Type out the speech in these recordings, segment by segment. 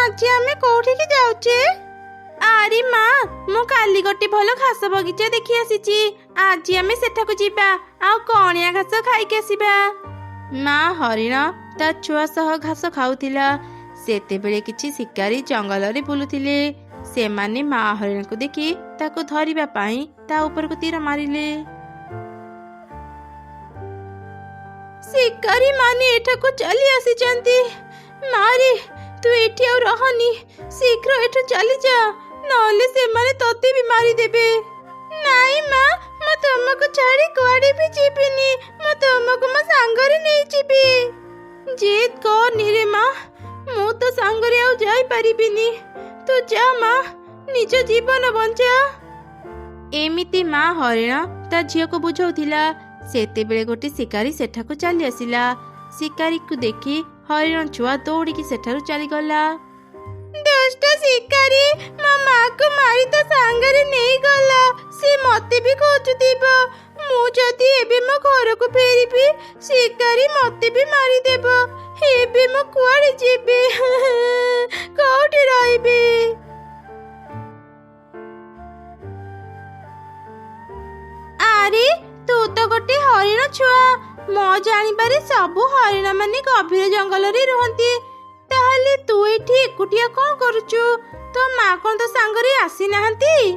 आज आमे कोठिकी जाउचे? आरी माँ मु काली गोटे भल घास बगीचा देखि आसीची। आज आमे सेठाकु जिबा आउ कणिया घास खाइके आसीबा। माँ हरिण ता छुआ सह घास खाउथिला। सेतेबेले किछि शिकारी जंगल रे बुलुथिले। सेमाने माँ हरिण को देखि ताको धरिबा पाई ता ऊपर को तीर मारिले। शिकारी माने एठाकु चली आसीचंती। मारी तू एठी आउ रहनी, शीघ्र एठु चली जा, नहले सेमाने तोते भी मारी देबे। नाई माँ मैं तुमको छाड़ी कुआडे भी जीबिनी, मैं तुमको मो सांगरे नहीं जीबी। जिद करनी रे माँ, मु तो सांगरे आउ जाई परिबिनी। तू जा माँ, निज जीवन बंचा। एमिति माँ हरिण ता झियो को बुझाउथिला। सेतेबेले गोटे शिकारी सेठाकु चली आसिला। शिकारी को देखि हरिण छुआ दौड़िकी सेठारु चली गला। दुष्ट शिकारी मो माँ को मारी तो सांगरे नहीं गला। से मते भी खोजुथिबो। मु जदी एबे मो घर को फेरिबी, शिकारी मते भी मारी देबो। एबे मो कुआडे जेबे, कोठी रहिबे? आरे तू तो गोटे हरिण छुआ। मो जानिबारे सबु हरिण माने गभीर जंगल रे रहंती। ताहले तू एठी एकुटिया कोन करूचु? तो माँ कोन तो सांगरे आसी नाहंती?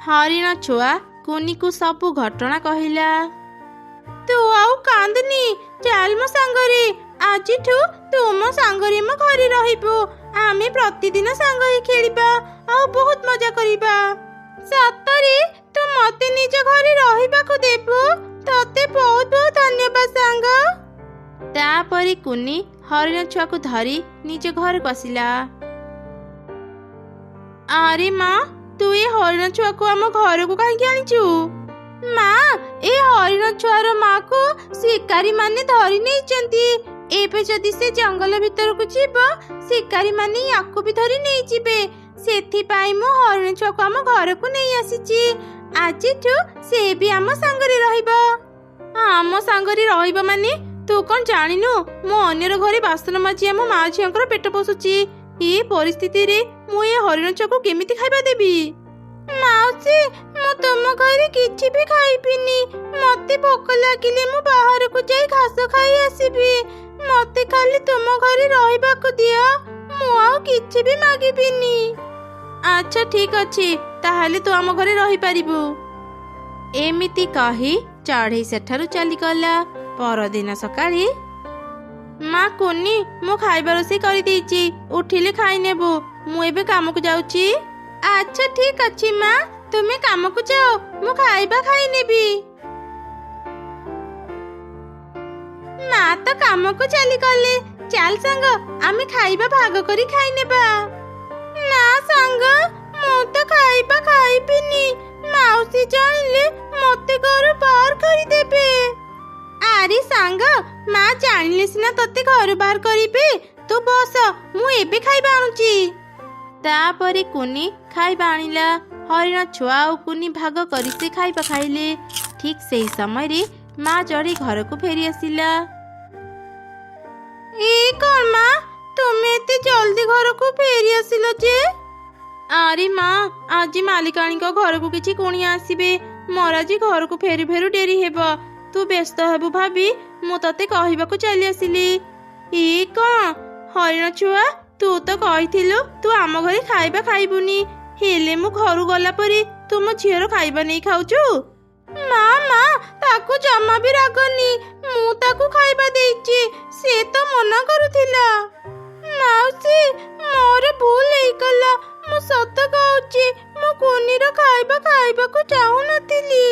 हरिण छुआ कुनी को सबु घटना कहिला। तू आउ कांदनी, चल मो सांगरे। आजिठु तू मो सांगरे मो घरे रहिबो। आमे प्रतिदिन सांगरे खेलिबा आ बहुत मजा करिबा। सतरे तू मते निज घरे रहिबा को देबो। तते बहुत बहुत धन्यवाद सांग। तापरे कुनी हरिण छुआ को धरी निज घर को आसिला। अरे माँ तू ये हरिण छुआ को आम घर को कहीं आनीचु? माँ ए हरिण छुआर माँ को शिकारी माने धरी नहीं चंती। एबे जदी से जंगल भीतर को जीव, शिकारी माने याको भी धरी नहीं जीवे। सेथि पाई मो हरिण छुआ को आम घर को नहीं आसीची। आजिठु से भी आम सांगरे रहिबो। आम सांगरे रहिबो माने तू कौन जानिनु? मो अन्यर घरे बासन माजी आम माँ झीकर पेट पोषुची। ए परिस्थिति रे मु ए हरिण छुआ को केमिति खाइबा देबी? माउसी मु तुम घरे किछि भी खाइबिनी। मते भोक लागिले मु बाहर को जाई घास खाई आसीबी। मते खाली तुम घरे रहिबा को दिया, मु आउ किछि भी मागिबिनी। अच्छा ठीक अछि, ताहाले तू आम घरे रहि पारिबु। एमिति कही चढ़ई सेठारु चली गला। परदिन सकाळे माँ कुनी मु खाइबा रोषेई करि देइची, उठिले खाइ नेबो। मु एबे काम को जाउची। अच्छा ठीक अछि माँ, तुमे काम को जाओ, मु खाइबा खाइ नेबी। माँ तो काम को चली गले। चल संग आमे खाइबा भाग करी खाइ नेबा। ना संग मु तो खाइबा खाइबिनी। माउसी जानिले मते घर बाहर करि देबे। आरे सांग माँ जानिले सिना तते घर बाहर करिबे। तू बस मु एबे खाइबा आनुची। तापरे कुनी खाइबा आनिला। हरिण छुआ और कुनी भाग करी से खाइबा खाइले। ठीक सेही समय रे माँ चढ़ी घर को फेरी आसिला। ए कौन माँ, तुमे एते जल्दी घर को फेरी आसिलो जे? अरे माँ आज मालिकाणी को घर को किछि कुणिया आसीबे। मोर आज घर को फेरी फेरू डेरी हेबो। तू व्यस्त हेबु भाबी मु तते कहिबाकू चली आसिली। ए कौन हरिण छुआ, तू तो कहिथिलु तू आम घरे खाइबा खाइबुनी। हेले मु घरु गला परी तू मो झियर खाइबा नहीं खाउचु? माँ माँ ताकू जमा भी रागनी। मु ताकू खाइबा देइची, से तो मना करुथिला। माउसी मोर भूल हेई गला। मु सत कहूची, मु कुनीर खाइबा खाइबाकू चाहू नथिली।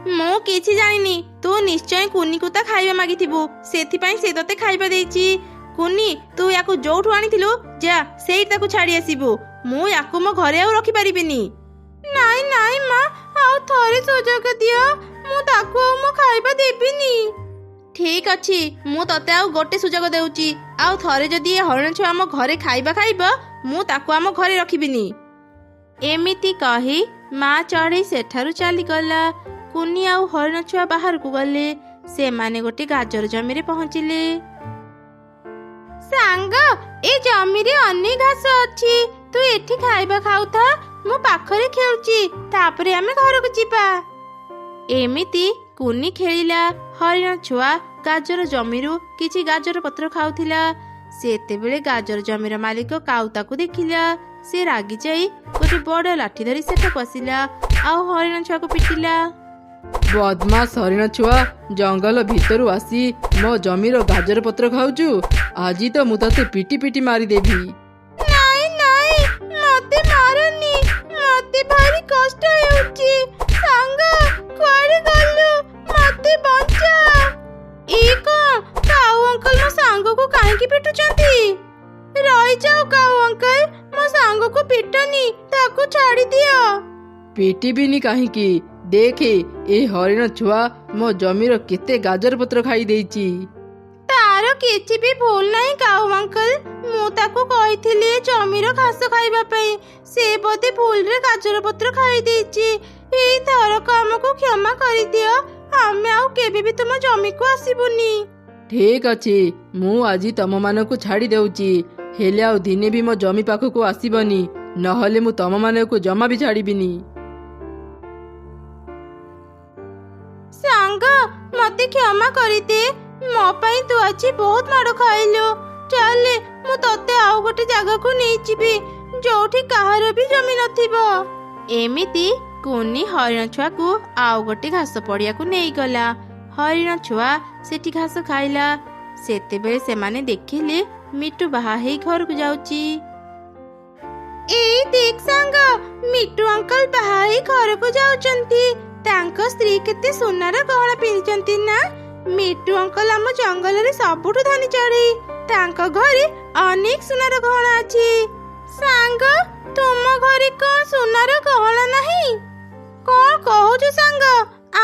मु किछि जानिनी। तू निश्चय कुनी को ता खाइबा मागिथिबु, सेथिपाई से तते खाइबा देइची। कुनी तू याकू जोठु आनिथिलु, जा सेई ताकू छाडी आसीबु। मु याकू मो घरे आउ रखि परिबिनी। नाई नाई माँ, आउ थरे सुजोग दियो। मु ताकू आउ मो खाइबा देबिनी। ठीक अछि, मु तते आउ गोटे सुजोग देउची। आउ थरे जदी ए हरिण छुआ आम घरे खाइबा खाइबा, मु ताकू आम घरे रखिबिनी। एमिति कही माँ चढ़ई सेठारु चली गला। कुनी आउ हरिण छुआ बाहर को गले। से माने गोटे गाजर जमी रे पहुंचिले। सांग ए जमी ଜମିରେ ଅନେକ ଘାସ ଅଛି। ତୁ ଏଠି ଖାଇବା ଖାଉଥା, ମୁଁ ପାଖରେ ଖେଳୁଛି, ତାପରେ ଆମେ ଘରକୁ ଯିବା। ଏମିତି କୁନି ଖେଳିଲା। ହରିଣ ଛୁଆ ଗାଜର ଜମିରୁ କିଛି ଗାଜର ପତ୍ର ଖାଉଥିଲା। ସେତେବେଳେ ଗାଜର ଜମିର ମାଲିକ କାଉ ତାକୁ ଦେଖିଲା। ସେ ରାଗି ଯାଇ ଗୋଟେ ବଡ଼ ଲାଠି ଧରି ସେଠାକୁ ଆସିଲା ଆଉ ହରିଣ ଛୁଆକୁ ପିଟିଲା। ବଦମାସ ହରିଣ ଛୁଆ, ଜଙ୍ଗଲ ଭିତରୁ ଆସି ମୋ ଜମିର ଗାଜର ପତ୍ର ଖାଉଛୁ। ଆଜି ତ ମୁଁ ତତେ ପିଟି ପିଟି ମାରିଦେବି। ନାଇଁ ନାଇଁ, ମତେ ମାରନି, ମତେ ଭାରି କଷ୍ଟ ହେଉଛି। ସାଙ୍ଗ କୁଆଡେ ଗଲୁ? ମତେ ବଞ୍ଚା। ଏ କଣ, କାଉ ଅଙ୍କଲ ମୋ ସାଙ୍ଗକୁ କାହିଁକି ପିଟୁଛନ୍ତି? ରହିଯାଉ କାଉ ଅଙ୍କଲ, ମୋ ସାଙ୍ଗକୁ ପିଟନି, ତାକୁ ଛାଡ଼ି ଦିଅ। ପିଟିବିନି କାହିଁକି? ଦେଖେ, ଏ ହରିଣ ଛୁଆ ମୋ ଜମିର କେତେ ଗାଜର ପତ୍ର ଖାଇ ଦେଇଛି। ତାର କିଛି ବି ଭୁଲ ନାହିଁ କାଉ ଅଙ୍କଲ। ମୁଁ ତାକୁ କହିଥିଲି ଏ ଜମିର ଘାସ ଖାଇବା ପାଇଁ। ସେ ବୋଧେ ଭୁଲରେ ଗାଜର ପତ୍ର ଖାଇ ଦେଇଛି। ଏଇ ଥରକ ଆମକୁ କ୍ଷମା କରିଦିଅ, ଆମେ ଆଉ କେବେ ବି ତୁମ ଜମିକୁ ଆସିବୁନି। ଠିକ ଅଛି, ମୁଁ ଆଜି ତମମାନଙ୍କୁ ଛାଡ଼ି ଦେଉଛି, ହେଲେ ଆଉ ଦିନେ ବି ମୋ ଜମି ପାଖକୁ ଆସିବନି, ନହେଲେ ମୁଁ ତମମାନଙ୍କୁ ଜମା ବି ଛାଡ଼ିବିନି। ସାଙ୍ଗ ମତେ କ୍ଷମା କରିଦେ, ମୋ ପାଇଁ ତୁ ଆଜି ବହୁତ ମାଡ଼ ଖାଇଲୁ। ଚାଲେ, ମୁଁ ତତେ ଆଉ ଗୋଟେ ଜାଗାକୁ ନେଇଯିବି ଯୋଉଠି କାହାର ବି ଜମି ନଥିବ। ଏମିତି କୁନି ହରିଣ ଛୁଆକୁ ଆଉ ଗୋଟେ ଘାସ ପଡ଼ିଆକୁ ନେଇଗଲା। ହରିଣ ଛୁଆ ସେଠି ଘାସ ଖାଇଲା। ସେତେବେଳେ ସେମାନେ ଦେଖିଲେ ମିଟୁ ବାହା ହେଇ ଘରକୁ ଯାଉଛି। ଏଇ ଦେଖ ସାଙ୍ଗ, ମିଟୁ ଅଙ୍କଲ ବାହା ହେଇ ଘରକୁ ଯାଉଛନ୍ତି। ତାଙ୍କ ସ୍ତ୍ରୀ କେତେ ସୁନାର ଗହଣା ପିନ୍ଧିଛନ୍ତି ନା। ମିଟୁ ଅଙ୍କଲ ଆମ ଜଙ୍ଗଲରେ ସବୁଠୁ ଧନୀ ଚଢ଼େଇ। ତାଙ୍କ ଘରେ ଅନେକ ସୁନାର ଗହଣା ଅଛି। ସାଙ୍ଗ, ତୁମ ଘରେ କଣ ସୁନାର ଗହଣା ନାହିଁ? କଣ କହୁଛୁ ସାଙ୍ଗ?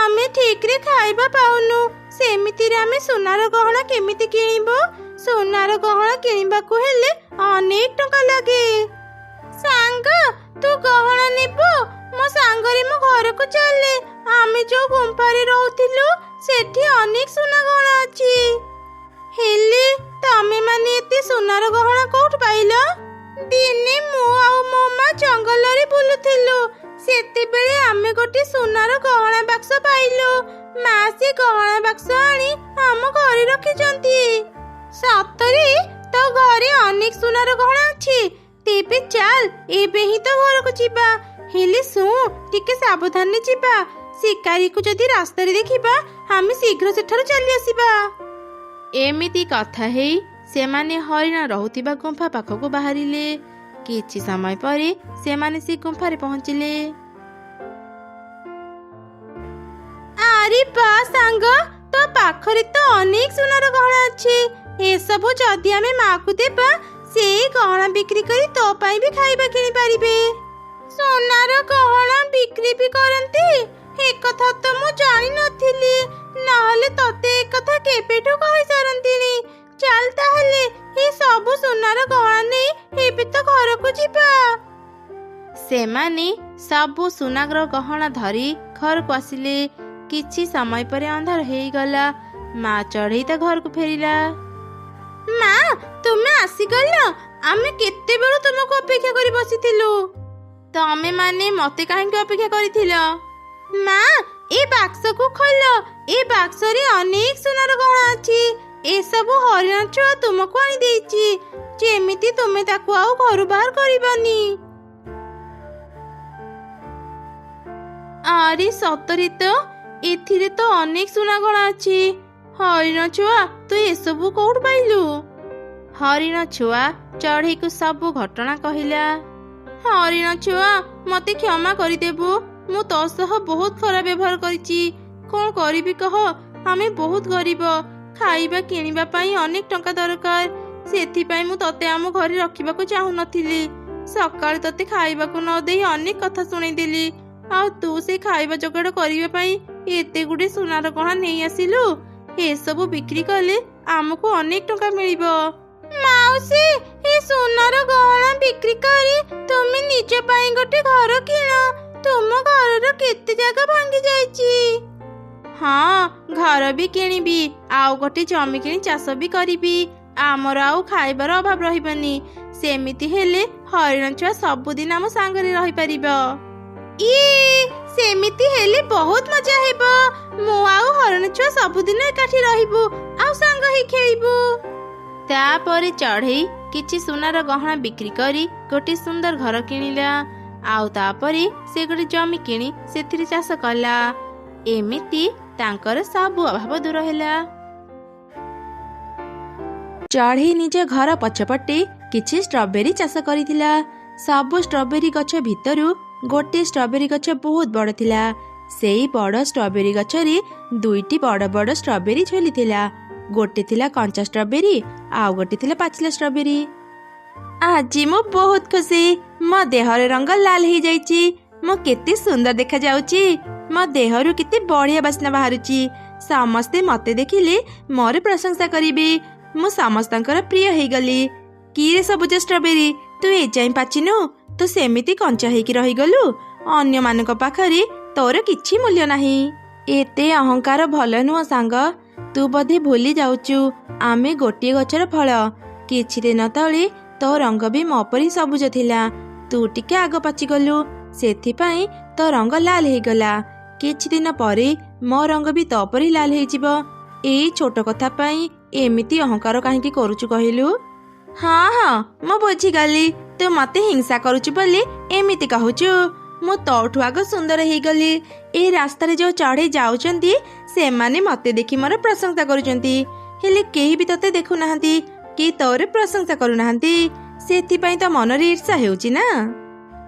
ଆମେ ଠିକରେ ଖାଇବା ପାଉନୁ, ସେମିତିରେ ଆମେ ସୁନାର ଗହଣା କେମିତି କିଣିବୁ? ସୁନାର ଗହଣା କିଣିବାକୁ ହେଲେ ଅନେକ ଟଙ୍କା ଲାଗେ। ସାଙ୍ଗ, ତୁ ଗହଣା ନେବୁ? ମୋ ସାଙ୍ଗରେ ମୋ ଘରକୁ ଚାଲେ। ଆମେ ଯୋଉ ଗୁମ୍ଫାରେ ରହୁଥିଲୁ ସେଠି ଅନେକ ସୁନା ଗହଣା ଅଛି। ହେଲେ ତମେ ମାନେ ଏତେ ସୁନାର ଗହଣା କୋଉଠୁ ପାଇଲ? ଦିନେ ମୁଁ ଆଉ ମୋ ମା ଜଙ୍ଗଲରେ ବୁଲୁଥିଲୁ, ସେତେବେଳେ ଆମେ ଗୋଟେ ସୁନାର ଗହଣା ବାକ୍ସ ପାଇଲୁ। ମା ସେ ଗହଣା ବାକ୍ସ ଆଣି ଆମ ଘରେ ରଖିଛନ୍ତି। ସତରେ ତୋ ଘରେ ଅନେକ ସୁନାର ଗହଣା ଅଛି? ତେବେ ଚାଲ, ଏବେ ହିଁ ତ ଘରକୁ ଯିବା। ହେଲେ ଶୁଣ, ଟିକେ ସାବଧାନରେ ଯିବା। ଶିକାରୀକୁ ଯଦି ରାସ୍ତାରେ ଦେଖିବା, ଆମେ ଶୀଘ୍ର ସେଠାରୁ ଚାଲି ଆସିବା। ଏମିତି କଥା ହେଇ ସେମାନେ ହରିଣ ରହୁଥିବା ଗୁମ୍ଫା ପାଖକୁ ବାହାରିଲେ। କିଛି ସମୟ ପରେ ସେମାନେ ସେ ଗୁମ୍ଫାରେ ପହଞ୍ଚିଲେ। ଆରେ ବା ସାଙ୍ଗ, ତୋ ପାଖରେ ତ ଅନେକ ସୁନାର ଗହଣା ଅଛି। ଏସବୁ ଯଦି ଆମେ ମାକୁ ଦେବା, ସେଇ ଗହଣା ବିକ୍ରି କରି ତୋ ପାଇଁ ବି ଖାଇବା କିଣି ପାରିବେ। ସୁନାର ଗହଣା ବିକ୍ରି ବି କରନ୍ତି? ଏକଥା ତ ମୁଁ ଜାଣିନଥିଲି, ନହେଲେ ତତେ ଏକଥା କେବେଠୁ କହିସାରନ୍ତିନି। ଚାଲ ତାହେଲେ, ଏ ସବୁ ସୁନାର ଗହଣା ନେଇ ଏବେ ତ ଘରକୁ ଯିବା। ସେମାନେ ସବୁ ସୁନାର ଗହଣା ଧରି ଘରକୁ ଆସିଲେ। କିଛି ସମୟ ପରେ ଅନ୍ଧାର ହେଇଗଲା। ମା ଚଢ଼େଇ ତା ଘରକୁ ଫେରିଲା। ମା, ତୁମେ ଆସିଗଲ? ଆମେ କେତେବେଳୁ ତୁମକୁ ଅପେକ୍ଷା କରି ବସିଥିଲୁ। ତମେ ମାନେ ମତେ କାହିଁକି ଅପେକ୍ଷା କରିଥିଲ? ମା, ଏ ବାକ୍ସକୁ ଖୋଲ। ଏ ବାକ୍ସରେ ଅନେକ ସୁନାର ଗହଣା ଅଛି। ଏସବୁ ହରିଣ ଛୁଆ ତୁମକୁ ଆଣି ଦେଇଛି, ଯେମିତି ତୁମେ ତାକୁ ଆଉ ଘରୁ ବାହାର କରିବନି। ଆରେ ସତରେ ତ, ଏଥିରେ ତ ଅନେକ ସୁନା ଗହଣା ଅଛି। ହରିଣ ଛୁଆ, ତୁ ଏସବୁ କୋଉଠୁ ପାଇଲୁ? ହରିଣ ଛୁଆ ଚଢ଼େଇକୁ ସବୁ ଘଟଣା କହିଲା। ହରିଣ ଛୁଆ, ମତେ କ୍ଷମା କରିଦେବୁ। ମୁଁ ତୋ ସହ ବହୁତ ଖରାପ ବ୍ୟବହାର କରିଛି। କଣ କରିବି କହ? ଆମେ ବହୁତ ଗରିବ, ଖାଇବା କିଣିବା ପାଇଁ ଅନେକ ଟଙ୍କା ଦରକାର। ସେଥିପାଇଁ ମୁଁ ତତେ ଆମ ଘରେ ରଖିବାକୁ ଚାହୁଁନଥିଲି। ସକାଳେ ତତେ ଖାଇବାକୁ ନ ଦେଇ ଅନେକ କଥା ଶୁଣେଇଦେଲି, ଆଉ ତୁ ସେ ଖାଇବା ଯୋଗାଡ଼ କରିବା ପାଇଁ ଏତେ ଗୁଡେ ସୁନାର ଗହଣା ନେଇ ଆସିଲୁ। ଏସବୁ ବିକ୍ରି କଲେ ଆମକୁ ଅନେକ ଟଙ୍କା ମିଳିବ। ମାଉସୀ, ଏ ସୁନାର ଗହଣା ବିକ୍ରି କରି ତୁମେ ନିଜ ପାଇଁ ଗୋଟେ ଘର କିଣ। ତୁମ ଘରର କେତେ ଜାଗା ଭାଙ୍ଗି ଯାଇଛି। ହଁ, ଘର ବି କିଣିବି, ଆଉ ଗୋଟେ ଜମି କିଣି ଚାଷ ବି କରିବି। ଆମର ଆଉ ଖାଇବାର ଅଭାବ ରହିବନି। ସେମିତି ହେଲେ ହରିଣ ଛୁଆ ସବୁଦିନ ଆମ ସାଙ୍ଗରେ ରହିପାରିବ। ସେମିତି ହେଲେ ବହୁତ ମଜା ହେବ। ମୁଁ ଆଉ ହରିଣ ଛୁଆ ସବୁଦିନ ଏକାଠି ରହିବୁ ଆଉ ସାଙ୍ଗ ହେଇ ଖେଳିବୁ। ତାପରେ ଚଢ଼େଇ କିଛି ସୁନାର ଗହଣା ବିକ୍ରି କରି ଗୋଟେ ସୁନ୍ଦର ଘର କିଣିଲା। ଆଉ ତାପରେ ସେ ଗୋଟେ ଜମି କିଣି ସେଥିରେ ଚାଷ କଲା। ଏମିତି ତାଙ୍କର ସବୁ ଅଭାବ ଦୂର ହେଲା। ଚଢ଼େଇ ନିଜ ଘର ପଛପଟେ କିଛି ଷ୍ଟ୍ରବେରୀ ଚାଷ କରିଥିଲା। ସବୁ ଷ୍ଟ୍ରବେରୀ ଗଛ ଭିତରୁ ଗୋଟେ ଷ୍ଟ୍ରବେରୀ ଗଛ ବହୁତ ବଡ଼ ଥିଲା। ସେଇ ବଡ଼ ଷ୍ଟ୍ରବେରୀ ଗଛରେ ଦୁଇଟି ବଡ଼ ବଡ଼ ଷ୍ଟ୍ରବେରୀ ଝୁଲିଥିଲା। ଗୋଟେ ଥିଲା କଞ୍ଚା ଷ୍ଟ୍ରବେରୀ ଆଉ ଗୋଟେ ଥିଲା ପାଚିଲା ଷ୍ଟ୍ରବେରୀ। ଆଜି ମୁଁ ବହୁତ ଖୁସି। ମୋ ଦେହର ରଙ୍ଗ ଲାଲ ହେଇଯାଇଛି। ମୁଁ କେତେ ସୁନ୍ଦର ଦେଖାଯାଉଛି। ମୋ ଦେହରୁ କେତେ ବଢ଼ିଆ ବାସ୍ନା ବାହାରୁଛି। ସମସ୍ତେ ମତେ ଦେଖିଲେ ମୋର ପ୍ରଶଂସା କରିବେ। ମୁଁ ସମସ୍ତଙ୍କର ପ୍ରିୟ ହେଇଗଲି। କିରେ ସବୁଜ ଷ୍ଟ୍ରବେରୀ, ତୁ ଏଯାଏଁ ପାଚିନୁ? ତୁ ସେମିତି କଞ୍ଚା ହେଇକି ରହିଗଲୁ। ଅନ୍ୟମାନଙ୍କ ପାଖରେ ତୋର କିଛି ମୂଲ୍ୟ ନାହିଁ। ଏତେ ଅହଙ୍କାର ଭଲ ନୁହଁ ସାଙ୍ଗ। ତୁ ବୋଧେ ଭୁଲି ଯାଉଛୁ ଆମେ ଗୋଟିଏ ଗଛର ଫଳ। କିଛି ଦିନ ତଳେ ତୋ ରଙ୍ଗ ବି ମୋ ପରି ସବୁଜ ଥିଲା। ତୁ ଟିକେ ଆଗ ପାଚିଗଲୁ, ସେଥିପାଇଁ ତୋ ରଙ୍ଗ ଲାଲ ହେଇଗଲା। କିଛି ଦିନ ପରେ ମୋ ରଙ୍ଗ ବି ତୋ ପରି ଲାଲ ହେଇଯିବ। ଏଇ ଛୋଟ କଥା ପାଇଁ ଏମିତି ଅହଙ୍କାର କାହିଁକି କରୁଛୁ କହିଲୁ? ହଁ ମୁଁ ବୁଝିଗଲି। ତୁ ମତେ ହିଂସା କରୁଛୁ ବୋଲି ଏମିତି କହୁଛୁ। ମୁଁ ତୋଠୁ ଆଗ ସୁନ୍ଦର ହେଇଗଲି। ଏଇ ରାସ୍ତାରେ ଯୋଉ ଚଢ଼େଇ ଯାଉଛନ୍ତି ସେମାନେ ମତେ ଦେଖି ମୋର ପ୍ରଶଂସା କରୁଛନ୍ତି। ହେଲେ କେହି ବି ତତେ ଦେଖୁନାହାନ୍ତି କି ତୋର ପ୍ରଶଂସା କରୁନାହାନ୍ତି। ସେଥିପାଇଁ ତ ମନରେ ଈର୍ଷା ହେଉଛି ନା।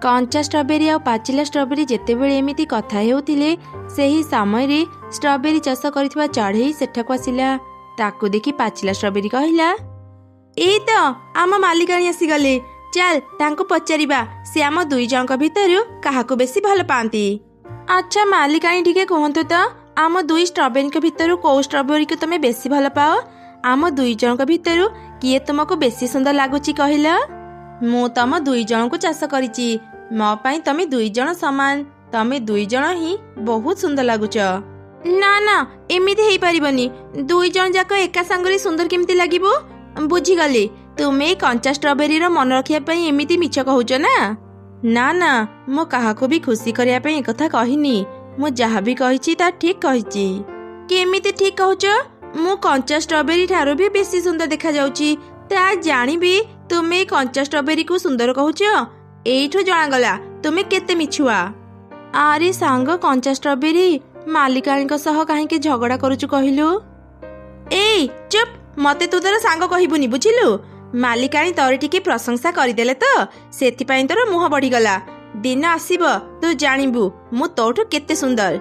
କଞ୍ଚା ଷ୍ଟ୍ରବେରୀ ଆଉ ପାଚିଲା ଷ୍ଟ୍ରବେରୀ ଯେତେବେଳେ ଏମିତି କଥା ହେଉଥିଲେ ସେହି ସମୟରେ ଷ୍ଟ୍ରବେରୀ ଚାଷ କରିଥିବା ଚଢ଼େଇ ସେଠାକୁ ଆସିଲା। ତାକୁ ଦେଖି ପାଚିଲା ଷ୍ଟ୍ରବେରୀ କହିଲା, ଏଇ ତ ଆମ ମାଲିକାଣୀ ଆସିଗଲେ। ଚାଲ ତାଙ୍କୁ ପଚାରିବା ସେ ଆମ ଦୁଇ ଜଣଙ୍କ ଭିତରୁ କାହାକୁ ବେଶୀ ଭଲ ପାଆନ୍ତି। ଆଚ୍ଛା ମାଲିକାଣୀ ଟିକେ କୁହନ୍ତୁ ତ, ଆମ ଦୁଇ ଷ୍ଟ୍ରବେରୀଙ୍କ ଭିତରୁ କୋଉ ଷ୍ଟ୍ରବେରୀକୁ ତମେ ବେଶୀ ଭଲ ପାଅ? ଆମ ଦୁଇ ଜଣଙ୍କ ଭିତରୁ କିଏ ତୁମକୁ ବେଶୀ ସୁନ୍ଦର ଲାଗୁଛି କହିଲ? ମୁଁ ତମ ଦୁଇ ଜଣଙ୍କୁ ଚାଷ କରିଛି। ମୋ ପାଇଁ ତମେ ଦୁଇ ଜଣ ସମାନ। ତମେ ଦୁଇ ଜଣ ହିଁ ବହୁତ ସୁନ୍ଦର ଲାଗୁଛ। ନା ଏମିତି ହେଇପାରିବନି। ଦୁଇ ଜଣ ଯାକ ଏକା ସାଙ୍ଗରେ ସୁନ୍ଦର କେମିତି ଲାଗିବ? ବୁଝିଗଲି, ତୁମେ କଞ୍ଚା ଷ୍ଟ୍ରବେରୀର ମନେ ରଖିବା ପାଇଁ ଏମିତି ମିଛ କହୁଛ ନା। ନା ମୁଁ କାହାକୁ ବି ଖୁସି କରିବା ପାଇଁ ଏକଥା କହିନି। ମୁଁ ଯାହା ବି କହିଛି ତା ଠିକ କହିଛି। କେମିତି ଠିକ କହୁଛ? ମୁଁ କଞ୍ଚା ଷ୍ଟ୍ରବେରୀ ଠାରୁ ବି ବେଶୀ ସୁନ୍ଦର ଦେଖାଯାଉଛି। ତା ଜାଣିବି ତୁମେ କଞ୍ଚା ଷ୍ଟ୍ରବେରୀକୁ ସୁନ୍ଦର କହୁଛ। ଏଇଠୁ ଜଣାଗଲା ତୁମେ କେତେ ମିଛୁଆ। ଆରେ ସାଙ୍ଗ କଞ୍ଚା ଷ୍ଟ୍ରବେରୀ, ମାଲିକାଣୀଙ୍କ ସହ କାହିଁକି ଝଗଡ଼ା କରୁଛୁ କହିଲୁ? ଏଇ ଚୁପ୍, ମତେ ତୁ ତୋର ସାଙ୍ଗ କହିବୁନି ବୁଝିଲୁ। ମାଲିକାଣୀ ତୋର ଟିକେ ପ୍ରଶଂସା କରିଦେଲେ ତ ସେଥିପାଇଁ ତୋର ମୁହଁ ବଢିଗଲା। ଦିନ ଆସିବ ତୁ ଜାଣିବୁ ମୁଁ ତୋଠୁ କେତେ ସୁନ୍ଦର।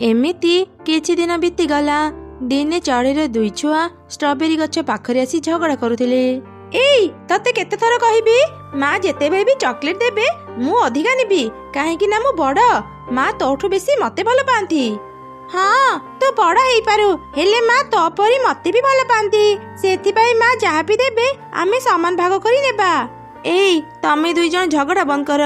ଏମିତି କିଛି ଦିନ ବିତିଗଲା। ଦିନେ ଚଢ଼େଇର ଦୁଇ ଛୁଆ ଷ୍ଟ୍ରବେରୀ ଗଛ ପାଖରେ ଆସି ଝଗଡ଼ା କରୁଥିଲେ। ଏଇ ତତେ କେତେ ଥର କହିବି, ମା ଯେତେବେଳେ ବି ଚକୋଲେଟ ଦେବେ ମୁଁ ଅଧିକା ନେବି, କାହିଁକି ନା ମୁଁ ବଡ। ମା ତୋଠୁ ବେଶୀ ମତେ ଭଲ ପାଆନ୍ତି। ହଁ ତୁ ବଡ ହେଇପାରୁ, ହେଲେ ମା ତୋ ପରି ମତେ ବି ଭଲ ପାଆନ୍ତି। ସେଥିପାଇଁ ମା ଯାହା ବି ଦେବେ ଆମେ ସମାନ ଭାଗ କରି ନେବା। ଏଇ ତମେ ଦୁଇ ଜଣ ଝଗଡ଼ା ବନ୍ଦ କର।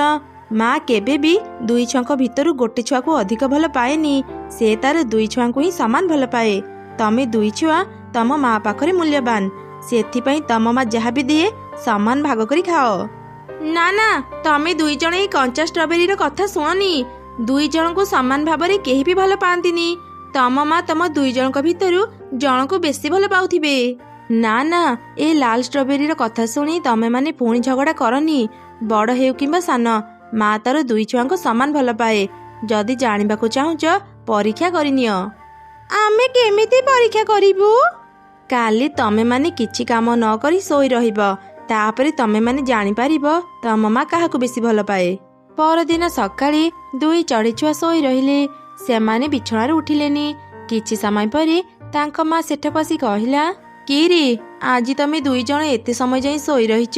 ମା କେବେ ବି ଦୁଇ ଛୁଆଙ୍କ ଭିତରୁ ଗୋଟେ ଛୁଆକୁ ଅଧିକ ଭଲ ପାଏନି। ସେ ତାର ଦୁଇ ଛୁଆଙ୍କୁ ହିଁ ସମାନ ଭଲ ପାଏ। ତମେ ଦୁଇ ଛୁଆ ତମ ମା ପାଖରେ ମୂଲ୍ୟବାନ। ସେଥିପାଇଁ ତମ ମା ଯାହା ବି ଦିଏ ସମାନ ଭାଗ କରି ଖାଅ। ନା ତମେ ଦୁଇ ଜଣ ଏଇ କଞ୍ଚା ଷ୍ଟ୍ରବେରୀର କଥା ଶୁଣନି। ଦୁଇ ଜଣଙ୍କୁ ସମାନ ଭାବରେ କେହି ବି ଭଲ ପାଆନ୍ତିନି। ତମ ମା ତମ ଦୁଇ ଜଣଙ୍କ ଭିତରୁ ଜଣକୁ ବେଶୀ ଭଲ ପାଉଥିବେ। ନା ଏ ଲାଲ ଷ୍ଟ୍ରବେରୀର କଥା ଶୁଣି ତମେ ମାନେ ପୁଣି ଝଗଡ଼ା କରନି। ବଡ ହେଉ କିମ୍ବା ସାନ, ମା ତାର ଦୁଇ ଛୁଆଙ୍କୁ ସମାନ ଭଲ ପାଏ। ଯଦି ଜାଣିବାକୁ ଚାହୁଁଛ ପରୀକ୍ଷା କରିନିଅ। ଆମେ କେମିତି ପରୀକ୍ଷା କରିବୁ? କାଲି ତମେ ମାନେ କିଛି କାମ ନ କରି ଶୋଇ ରହିବ। ତାପରେ ତମେ ମାନେ ଜାଣିପାରିବ ତମ ମା କାହାକୁ ବେଶୀ ଭଲ ପାଏ। ପରଦିନ ସକାଳେ ଦୁଇ ଚଢ଼େଇ ଛୁଆ ଶୋଇ ରହିଲେ। ସେମାନେ ବିଛଣାରୁ ଉଠିଲେନି। କିଛି ସମୟ ପରେ ତାଙ୍କ ମା ସେଠାକୁ ଆସି କହିଲା, କିରେ ଆଜି ତମେ ଦୁଇ ଜଣ ଏତେ ସମୟ ଯାଇ ଶୋଇ ରହିଛ?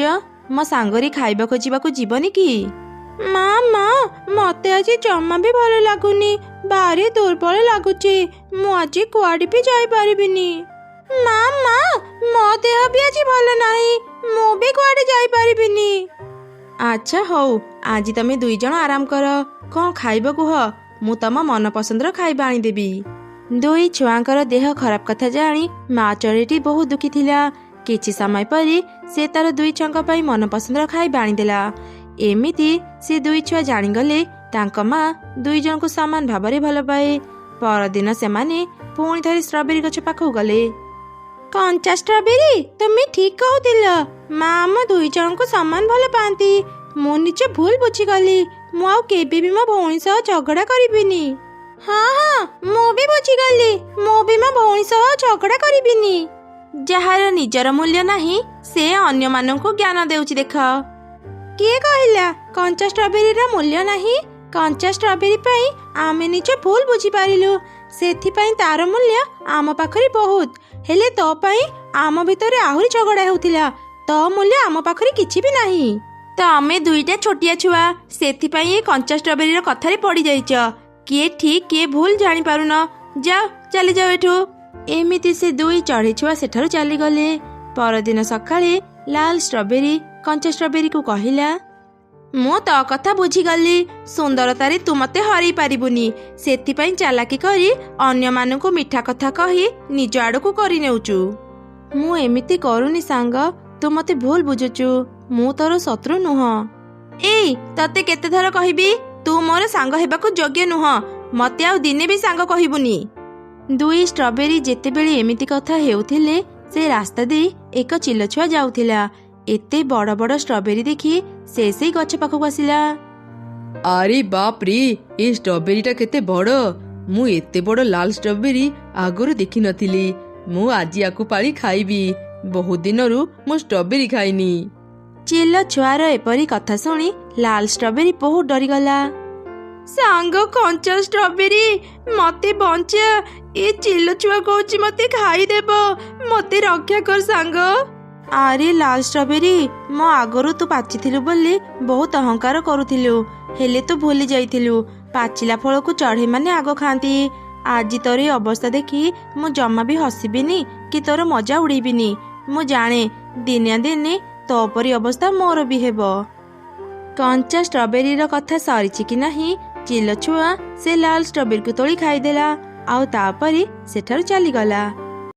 ମୋ ସାଙ୍ଗରେ ଖାଇବା ଖୋଜିବାକୁ ଯିବନି କି? ମା ମତେ ଆଜି ଜମା ବି ଭଲ ଲାଗୁନି। ଭାରି ଦୁର୍ବଳ ଲାଗୁଛି। ମୁଁ ଆଜି କୁଆଡେ ବି ଯାଇପାରିବିନି। ମା ମୋ ଦେହ ବି ଆଜି ଭଲ ନାହିଁ। ମୁଁ ବି କୁଆଡେ ଯାଇପାରିବିନି। ଆଚ୍ଛା ହଉ, ଆଜି ତମେ ଦୁଇ ଜଣ ଆରାମ କର। କଣ ଖାଇବ କୁହ, ମୁଁ ତମ ମନ ପସନ୍ଦର ଖାଇବା ଆଣିଦେବି। ଦୁଇ ଛୁଆଙ୍କର ଦେହ ଖରାପ କଥା ଜାଣି ମା ଚଢ଼େଇଟି ବହୁତ ଦୁଃଖୀ ଥିଲା। କିଛି ସମୟ ପରେ ସେ ତାର ଦୁଇ ଛୁଆଙ୍କ ପାଇଁ ମନପସନ୍ଦର ଖାଇବା ଆଣିଦେଲା। ଏମିତି ସେ ଦୁଇ ଛୁଆ ଜାଣିଗଲେ ତାଙ୍କ ମା ଦୁଇ ଜଣଙ୍କୁ ସମାନ ଭାବରେ ଭଲ ପାଏ। ପରଦିନ ସେମାନେ ପୁଣି ଥରେ ଷ୍ଟ୍ରବେରୀ ଗଛ ପାଖକୁ ଗଲେ। କଞ୍ଚା ଷ୍ଟ୍ରବେରୀ, ତୁମେ ଠିକ କହୁଥିଲ। ମା ଆମ ଦୁଇ ଜଣଙ୍କୁ ସମାନ ଭଲ ପାଆନ୍ତି। ମୁଁ ନିଜ ଭୁଲ ବୁଝିଗଲି। ମୁଁ ଆଉ କେବେ ବି ମୋ ଭଉଣୀ ସହ ଝଗଡ଼ା କରିବିନି। ହଁ ହଁ, ମୁଁ ବି ବୁଝିଗଲି। ମୁଁ ବି ମୋ ଭଉଣୀ ସହ ଝଗଡ଼ା କରିବିନି। ଯାହାର ନିଜର ମୂଲ୍ୟ ନାହିଁ ସେ ଅନ୍ୟମାନଙ୍କୁ ଜ୍ଞାନ ଦେଉଛି। ଦେଖ, କିଏ କହିଲା କଞ୍ଚା ଷ୍ଟ୍ରବେରୀର ମୂଲ୍ୟ ନାହିଁ? କଞ୍ଚା ଷ୍ଟ୍ରବେରୀ ପାଇଁ ଆମେ ନିଜ ଭୁଲ ବୁଝିପାରିଲୁ, ସେଥିପାଇଁ ତାର ମୂଲ୍ୟ ଆମ ପାଖରେ ବହୁତ। ହେଲେ ତୋ ପାଇଁ ଆମ ଭିତରେ ଆହୁରି ଝଗଡ଼ା ହେଉଥିଲା। ତୋ ମୂଲ୍ୟ ଆମ ପାଖରେ କିଛି ବି ନାହିଁ। ତ ଆମେ ଦୁଇଟା ଛୋଟିଆ ଛୁଆ, ସେଥିପାଇଁ ଏ କଞ୍ଚା ଷ୍ଟ୍ରବେରୀର କଥାରେ ପଡ଼ିଯାଇଛ। କିଏ ଠିକ କିଏ ଭୁଲ ଜାଣିପାରୁନ। ଯାଅ, ଚାଲିଯାଅ ଏଠୁ। ଏମିତି ସେ ଦୁଇ ଚଢ଼େଇ ଛୁଆ ସେଠାରୁ ଚାଲିଗଲେ। ପରଦିନ ସକାଳେ ଲାଲ ଷ୍ଟ୍ରବେରୀ କଞ୍ଚା ଷ୍ଟ୍ରବେରୀକୁ କହିଲା, ମୁଁ ତୋ କଥା ବୁଝିଗଲି। ସୁନ୍ଦରତାରେ ତୁ ମତେ ହରେଇ ପାରିବୁନି, ସେଥିପାଇଁ ଚାଲାକି କରି ଅନ୍ୟମାନଙ୍କୁ ମିଠା କଥା କହି ନିଜ ଆଡ଼କୁ କରିନେଉଛୁ। ମୁଁ ଏମିତି କରୁନି ସାଙ୍ଗ, ତୁ ମତେ ଭୁଲ ବୁଝୁଛୁ। ମୁଁ ତୋର ଶତ୍ରୁ ନୁହଁ। ଏଇ, ତତେ କେତେଥର କହିବି ତୁ ମୋର ସାଙ୍ଗ ହେବାକୁ ଯୋଗ୍ୟ ନୁହଁ। ମତେ ଆଉ ଦିନେ ବି ସାଙ୍ଗ କହିବୁନି। ଦୁଇ ଷ୍ଟ୍ରବେରୀ ଯେତେବେଳେ ଏମିତି କଥା ହେଉଥିଲେ ସେ ରାସ୍ତା ଦେଇ ଏକ ଚିଲ ଛୁଆ ଯାଉଥିଲା। ଏତେ ବଡ଼ ବଡ଼ ଷ୍ଟ୍ରବେରୀ ଦେଖି ସେ ସେଇ ଗଛ ପାଖକୁ ଆସିଲା। ଆରେ ବାପ ରେ, ଏ ଷ୍ଟ୍ରବେରୀଟା କେତେ ବଡ଼! ମୁଁ ଏତେ ବଡ଼ ଲାଲ ଷ୍ଟ୍ରବେରୀ ଆଗରୁ ଦେଖିନଥିଲି। ମୁଁ ଆଜି ଆକୁ ପାଳି ଖାଇବି। ବହୁତ ଦିନରୁ ମୁଁ ଷ୍ଟ୍ରବେରୀ ଖାଇନି। ଚିଲ ଛୁଆର ଏପରି କଥା ଶୁଣି ଲାଲ ଷ୍ଟ୍ରବେରୀ ବହୁତ ଡରିଗଲା। ସାଙ୍ଗ କଞ୍ଚା ଷ୍ଟ୍ରବେରୀ, ମତେ ବଞ୍ଚା। ଏ ଚିଲ ଛୁଆ କହୁଛି ମତେ ଖାଇଦେବ। ମତେ ରକ୍ଷା କର ସାଙ୍ଗ। ଆରେ ଲାଲ ଷ୍ଟ୍ରବେରୀ, ମୋ ଆଗରୁ ତୁ ପାଚିଥିଲୁ ବୋଲି ବହୁତ ଅହଙ୍କାର କରୁଥିଲୁ। ହେଲେ ତୁ ଭୁଲି ଯାଇଥିଲୁ ପାଚିଲା ଫଳକୁ ଚଢ଼େଇମାନେ ଆଗ ଖାଆନ୍ତି। ଆଜି ତୋର ଏ ଅବସ୍ଥା ଦେଖି ମୁଁ ଜମା ବି ହସିବିନି କି ତୋର ମଜା ଉଡ଼େଇବିନି। ମୁଁ ଜାଣେ ଦିନେ ଦିନେ ତୋ ପରି ଅବସ୍ଥା ମୋର ବି ହେବ। କଞ୍ଚା ଷ୍ଟ୍ରବେରୀର କଥା ସରିଛି କି ନାହିଁ, ଚିଲ ଛୁଆ ସେ ଲାଲ ଷ୍ଟ୍ରବେରୀକୁ ତୋଳି ଖାଇଦେଲା ଆଉ ତାପରେ ସେଠାରୁ ଚାଲିଗଲା।